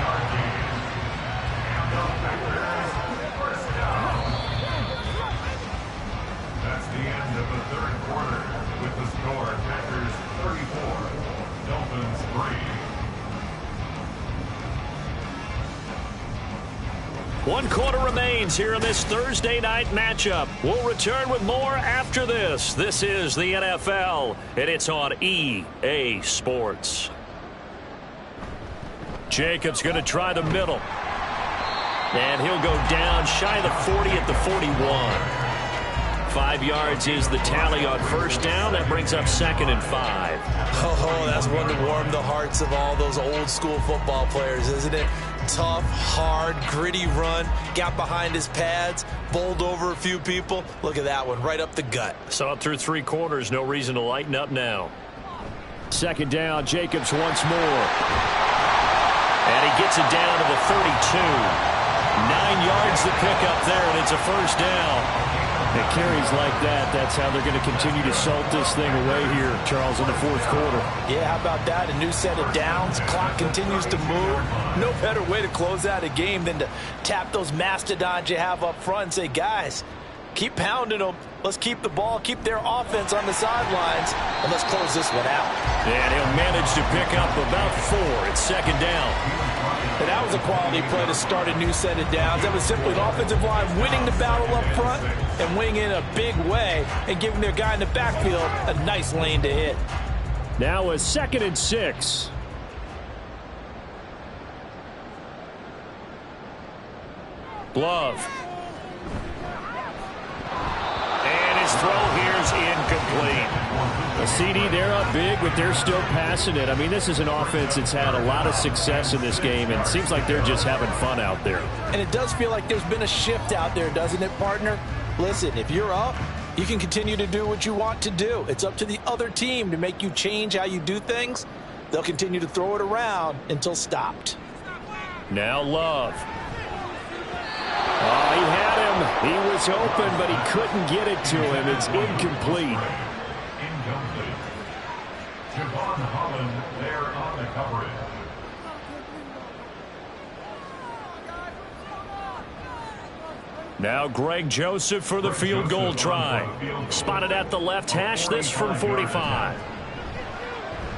One quarter remains here in this Thursday night matchup. We'll return with more after this. This is the NFL, and it's on EA Sports. Jacobs going to try the middle. And he'll go down shy of the 40 at the 41. 5 yards is the tally on first down. That brings up 2nd and 5. Oh, that's one to warm the hearts of all those old school football players, isn't it? Tough, hard, gritty run. Got behind his pads, bowled over a few people. Look at that one, right up the gut. Saw it through 3 quarters. No reason to lighten up now. 2nd down, Jacobs once more. And he gets it down to the 32. 9 yards to pick up there, and it's a first down. It carries like that. That's how they're going to continue to salt this thing away here, Charles, in the 4th quarter. Yeah, how about that? A new set of downs. Clock continues to move. No better way to close out a game than to tap those mastodons you have up front and say, guys, keep pounding them. Let's keep the ball, keep their offense on the sidelines, and let's close this one out. And he'll manage to pick up about 4. It's 2nd down. And that was a quality play to start a new set of downs. That was simply an offensive line winning the battle up front and winning in a big way and giving their guy in the backfield a nice lane to hit. Now a 2nd and 6. Love. And his throw here's incomplete. A CD, they're up big, but they're still passing it. I mean, this is an offense that's had a lot of success in this game, and it seems like they're just having fun out there. And it does feel like there's been a shift out there, doesn't it, partner? Listen, if you're up, you can continue to do what you want to do. It's up to the other team to make you change how you do things. They'll continue to throw it around until stopped. Now Love. Oh, he had him. He was open, but he couldn't get it to him. It's incomplete. Javon Holland there on the coverage. Now Greg Joseph for the field goal try. Spotted at the left hash, this from 45.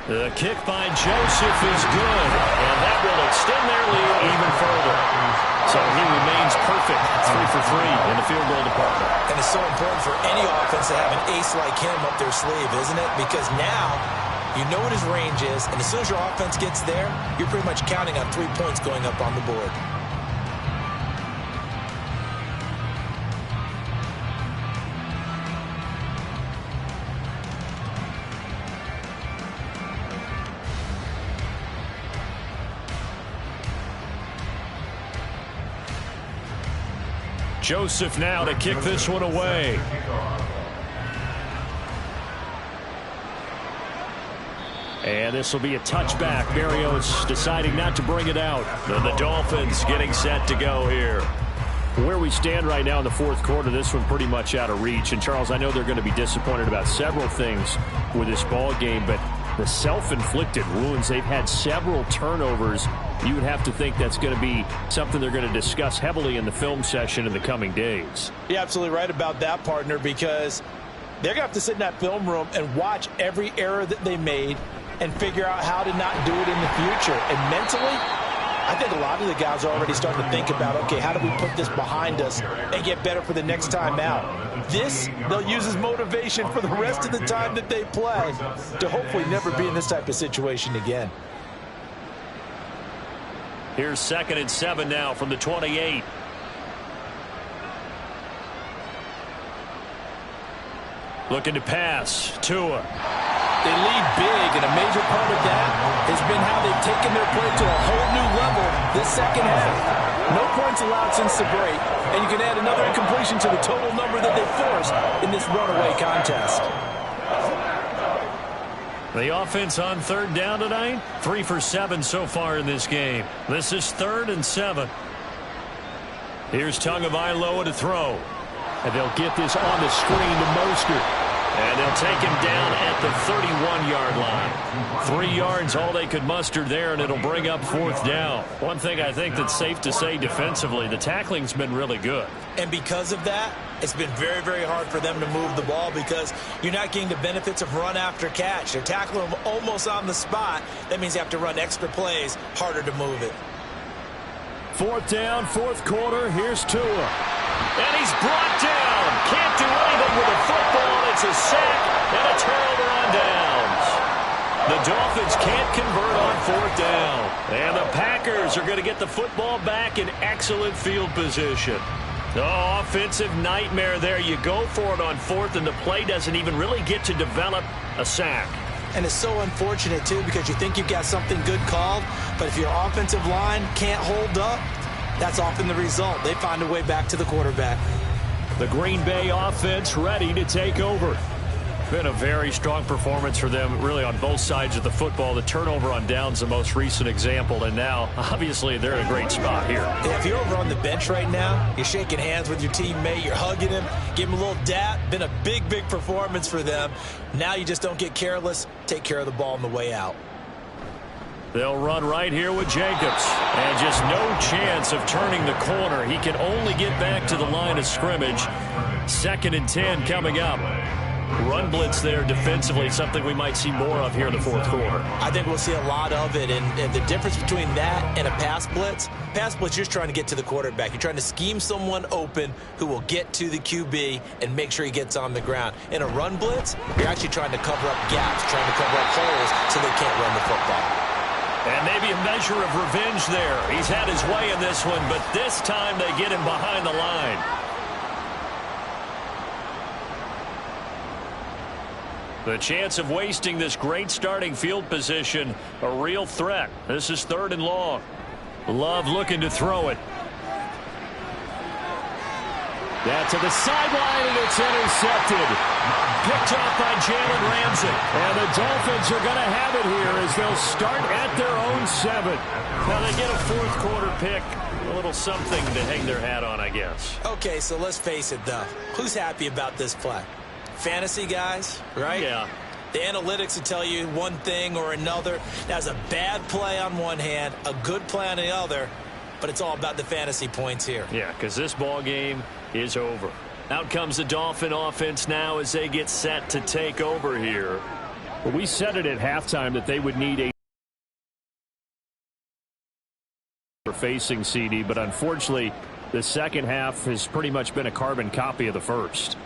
The kick by Joseph is good, and that will extend their lead even further. So he remains perfect, 3 for 3 in the field goal department. And it's so important for any offense to have an ace like him up their sleeve, isn't it? Because now you know what his range is, and as soon as your offense gets there, you're pretty much counting on 3 points going up on the board. Joseph now to kick this one away. And this will be a touchback. Berrios deciding not to bring it out. And the Dolphins getting set to go here. Where we stand right now in the 4th quarter, this one pretty much out of reach. And, Charles, I know they're going to be disappointed about several things with this ball game, but the self-inflicted wounds, they've had several turnovers. You would have to think that's going to be something they're going to discuss heavily in the film session in the coming days. You're absolutely right about that, partner, because they're going to have to sit in that film room and watch every error that they made and figure out how to not do it in the future. And mentally, I think a lot of the guys are already starting to think about, okay, how do we put this behind us and get better for the next time out? This, they'll use as motivation for the rest of the time that they play to hopefully never be in this type of situation again. Here's 2nd and 7 now from the 28. Looking to pass. Tua. They lead big, and a major part of that has been how they've taken their play to a whole new level this second half. No points allowed since the break, and you can add another incompletion to the total number that they forced in this runaway contest. The offense on 3rd down tonight, 3 for 7 so far in this game. This is 3rd and 7. Here's Tagovailoa to throw. And they'll get this on the screen to Mostert. And they'll take him down at the 31-yard line. 3 yards, all they could muster there, and it'll bring up 4th down. One thing I think that's safe to say defensively, the tackling's been really good. And because of that, it's been very, very hard for them to move the ball because you're not getting the benefits of run after catch. They're tackling them almost on the spot. That means you have to run extra plays, harder to move it. 4th down, 4th quarter. Here's Tua. And he's brought down. Can't do anything with the football. It's a sack and a turnover on downs. The Dolphins can't convert on 4th down. And the Packers are going to get the football back in excellent field position. Oh, offensive nightmare there. You go for it on 4th, and the play doesn't even really get to develop a sack. And it's so unfortunate, too, because you think you've got something good called, but if your offensive line can't hold up, that's often the result. They find a way back to the quarterback. The Green Bay offense ready to take over. Been a very strong performance for them, really, on both sides of the football. The turnover on downs, the most recent example, and now, obviously, they're in a great spot here. Yeah, if you're over on the bench right now, you're shaking hands with your teammate, you're hugging him, give him a little dap. Been a big, big performance for them. Now you just don't get careless. Take care of the ball on the way out. They'll run right here with Jacobs. And just no chance of turning the corner. He can only get back to the line of scrimmage. 2nd and 10 coming up. Run blitz there defensively, something we might see more of here in the 4th quarter. I think we'll see a lot of it, and the difference between that and a pass blitz, you're just trying to get to the quarterback. You're trying to scheme someone open who will get to the QB and make sure he gets on the ground. In a run blitz, you're actually trying to cover up gaps, trying to cover up holes so they can't run the football. And maybe a measure of revenge there. He's had his way in this one, but this time they get him behind the line. The chance of wasting this great starting field position, a real threat. This is 3rd and long. Love looking to throw it. That to the sideline, and it's intercepted. Picked off by Jalen Ramsey. And the Dolphins are going to have it here as they'll start at their own 7. Now they get a 4th quarter pick. A little something to hang their hat on, I guess. Okay, so let's face it, though. Who's happy about this play? Fantasy guys, right? Yeah. The analytics will tell you one thing or another. That's a bad play on one hand, a good play on the other, but it's all about the fantasy points here. Yeah, because this ball game is over. Out comes the Dolphin offense now as they get set to take over here. Well, we said it at halftime that they would need a facing CD, but unfortunately, the second half has pretty much been a carbon copy of the first.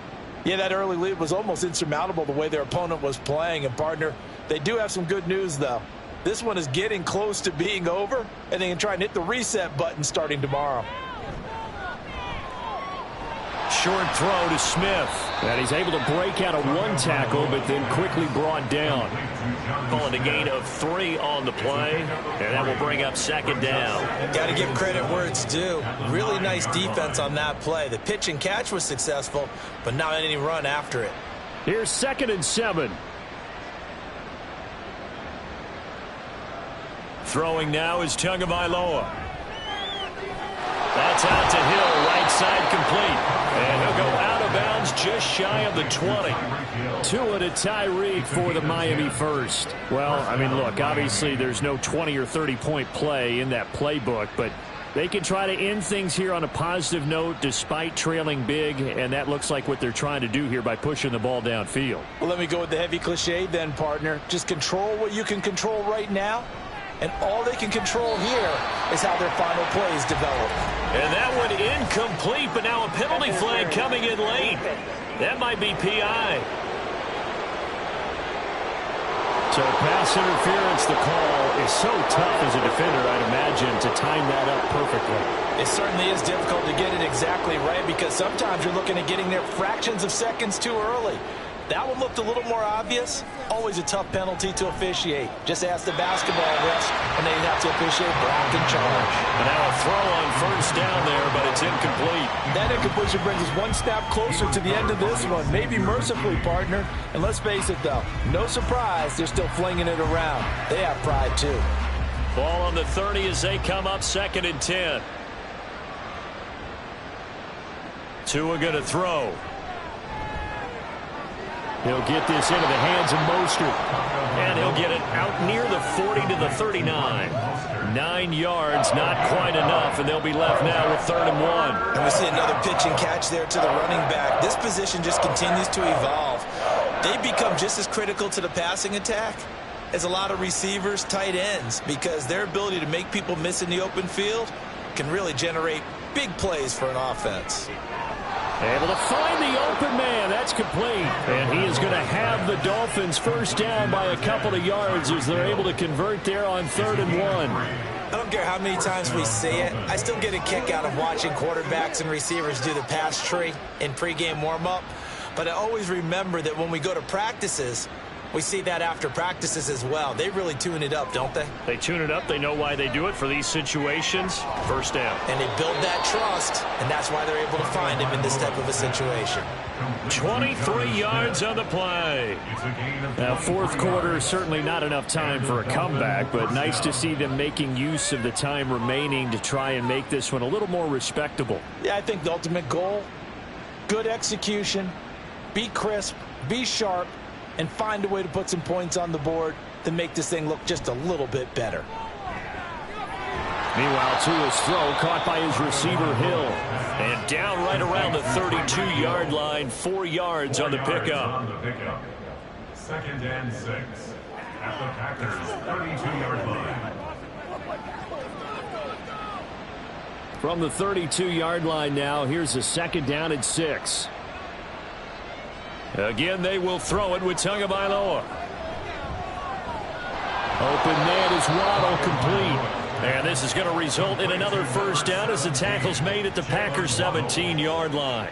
Yeah, that early lead was almost insurmountable the way their opponent was playing. And, partner, they do have some good news, though. This one is getting close to being over, and they can try and hit the reset button starting tomorrow. Short throw to Smith. And he's able to break out of one tackle, but then quickly brought down. Calling a gain of 3 on the play, and that will bring up 2nd down. Got to give credit where it's due. Really nice defense on that play. The pitch and catch was successful, but not any run after it. Here's 2nd and 7. Throwing now is Tagovailoa. That's out to Hill, right side complete. And he'll go out of bounds just shy of the 20. Tua to Tyreek for the Miami first. Well, I mean, look, obviously there's no 20 or 30-point play in that playbook, but they can try to end things here on a positive note despite trailing big, and that looks like what they're trying to do here by pushing the ball downfield. Well, let me go with the heavy cliche then, partner. Just control what you can control right now. And all they can control here is how their final plays develop. And that one incomplete, but now a penalty flag coming in late. That might be PI. So pass interference, the call is so tough as a defender, I'd imagine, to time that up perfectly. It certainly is difficult to get it exactly right because sometimes you're looking at getting there fractions of seconds too early. That one looked a little more obvious. Always a tough penalty to officiate. Just ask the basketball refs, and they have to officiate block and charge. And now a throw on 1st down there, but it's incomplete. That incompletion brings us one step closer to the end of this one. Maybe mercifully, partner. And let's face it, though, no surprise they're still flinging it around. They have pride, too. Ball on the 30 as they come up 2nd and 10. Tua going to throw. He'll get this into the hands of Mostert. And he'll get it out near the 40 to the 39. 9 yards, not quite enough, and they'll be left now with 3rd and 1. And we see another pitch and catch there to the running back. This position just continues to evolve. They become just as critical to the passing attack as a lot of receivers, tight ends, because their ability to make people miss in the open field can really generate big plays for an offense. Able to find the open man. That's complete. And he is going to have the Dolphins first down by a couple of yards as they're able to convert there on 3rd and 1. I don't care how many times we see it. I still get a kick out of watching quarterbacks and receivers do the pass tree in pregame warm-up. But I always remember that when we go to practices, we see that after practices as well. They really tune it up, don't they? They tune it up. They know why they do it for these situations. First down. And they build that trust, and that's why they're able to find him in this type of a situation. 23 yards on the play. Now, fourth quarter, certainly not enough time for a comeback, but nice to see them making use of the time remaining to try and make this one a little more respectable. Yeah, I think the ultimate goal, good execution, be crisp, be sharp, and find a way to put some points on the board to make this thing look just a little bit better. Meanwhile, Tua's throw caught by his receiver, Hill. And down right around the 32-yard line, 4 yards on the pickup. 2nd and 6 at the Packers' 32-yard line. From the 32-yard line now, here's a 2nd down and 6. Again, they will throw it with Tagovailoa. Open man is Waddle, complete. And this is going to result in another first down as the tackle's made at the Packers' 17-yard line.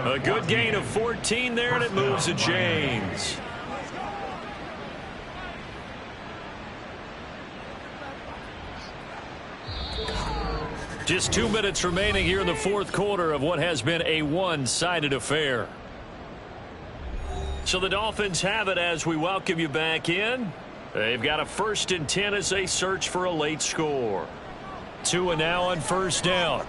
A good gain of 14 there, and it moves the chains. Just 2 minutes remaining here in the fourth quarter of what has been a one-sided affair. So the Dolphins have it as we welcome you back in. They've got a 1st and 10 as they search for a late score. Tua now on first down.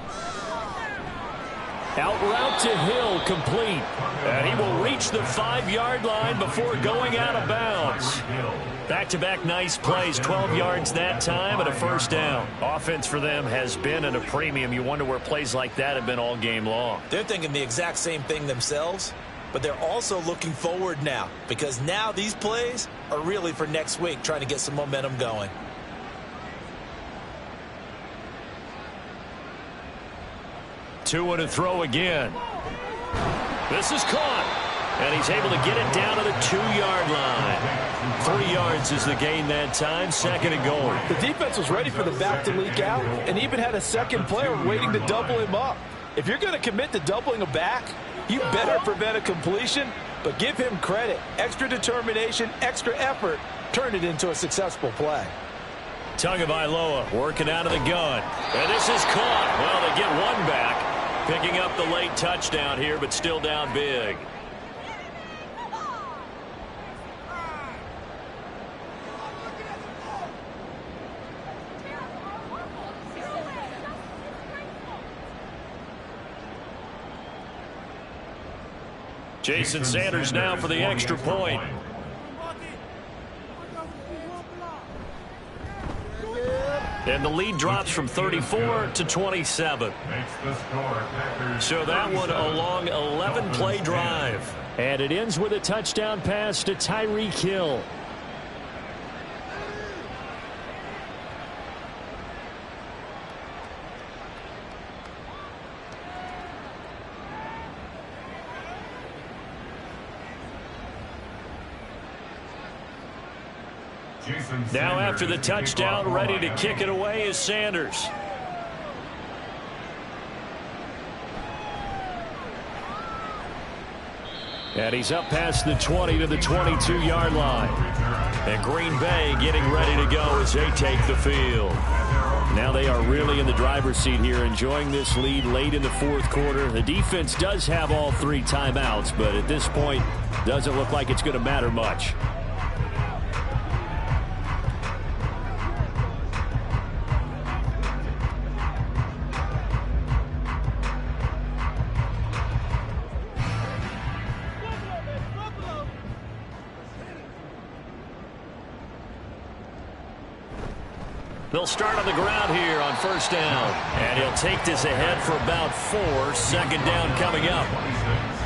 Out route to Hill, complete. And he will reach the 5-yard line before going out of bounds. Back-to-back nice plays, 12 yards that time and a first down. Offense for them has been at a premium. You wonder where plays like that have been all game long. They're thinking the exact same thing themselves. But they're also looking forward now, because now these plays are really for next week, trying to get some momentum going. Tua to throw again. This is caught. And he's able to get it down to the 2-yard line. 3 yards is the gain that time, 2nd and goal. The defense was ready for the back to leak out and even had a second player waiting to double him up. If you're going to commit to doubling a back, you better prevent a completion, but give him credit. Extra determination, extra effort, turn it into a successful play. Tagovailoa working out of the gun. And this is caught. Well, they get one back, picking up the late touchdown here, but still down big. Jason Sanders now for the extra point. And the lead drops from 34 to 27. So that one a long 11-play drive. And it ends with a touchdown pass to Tyreek Hill. Now after the touchdown, ready to kick it away is Sanders. And he's up past the 20 to the 22-yard line. And Green Bay getting ready to go as they take the field. Now they are really in the driver's seat here, enjoying this lead late in the fourth quarter. The defense does have all 3 timeouts, but at this point, doesn't look like it's going to matter much. They'll start on the ground here on first down. And he'll take this ahead for about 4. Second down coming up.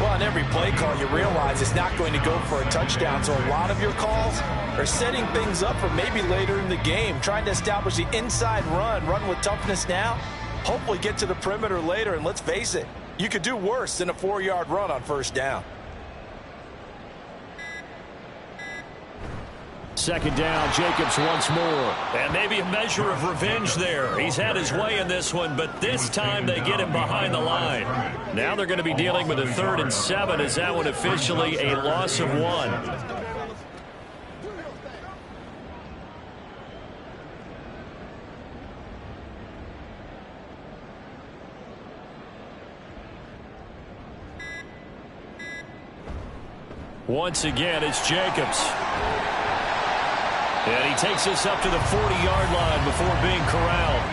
Well, on every play call, you realize it's not going to go for a touchdown. So a lot of your calls are setting things up for maybe later in the game, trying to establish the inside run with toughness now, hopefully get to the perimeter later. And let's face it, you could do worse than a 4-yard run on first down. Second down, Jacobs once more. And maybe a measure of revenge there. He's had his way in this one, but this time they get him behind the line. Now they're going to be dealing with a 3rd and 7. Is that one officially a loss of 1? Once again, it's Jacobs. And he takes us up to the 40-yard line before being corralled.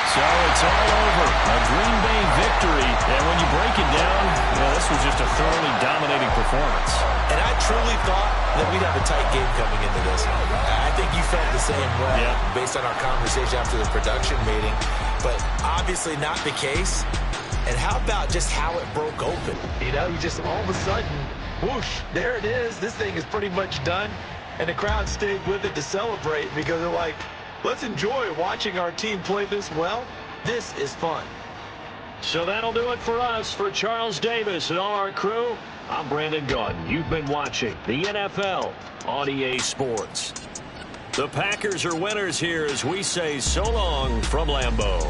So it's all over. A Green Bay victory. And when you break it down, well, this was just a thoroughly dominating performance. And I truly thought that we'd have a tight game coming into this. I think you felt the same way based on our conversation after the production meeting. But obviously not the case. And how about just how it broke open? You know, you just all of a sudden, whoosh, there it is. This thing is pretty much done. And the crowd stayed with it to celebrate because they're like, let's enjoy watching our team play this well. This is fun. So that'll do it for us. For Charles Davis and all our crew, I'm Brandon Gaudin. You've been watching the NFL on EA Sports. The Packers are winners here as we say so long from Lambeau.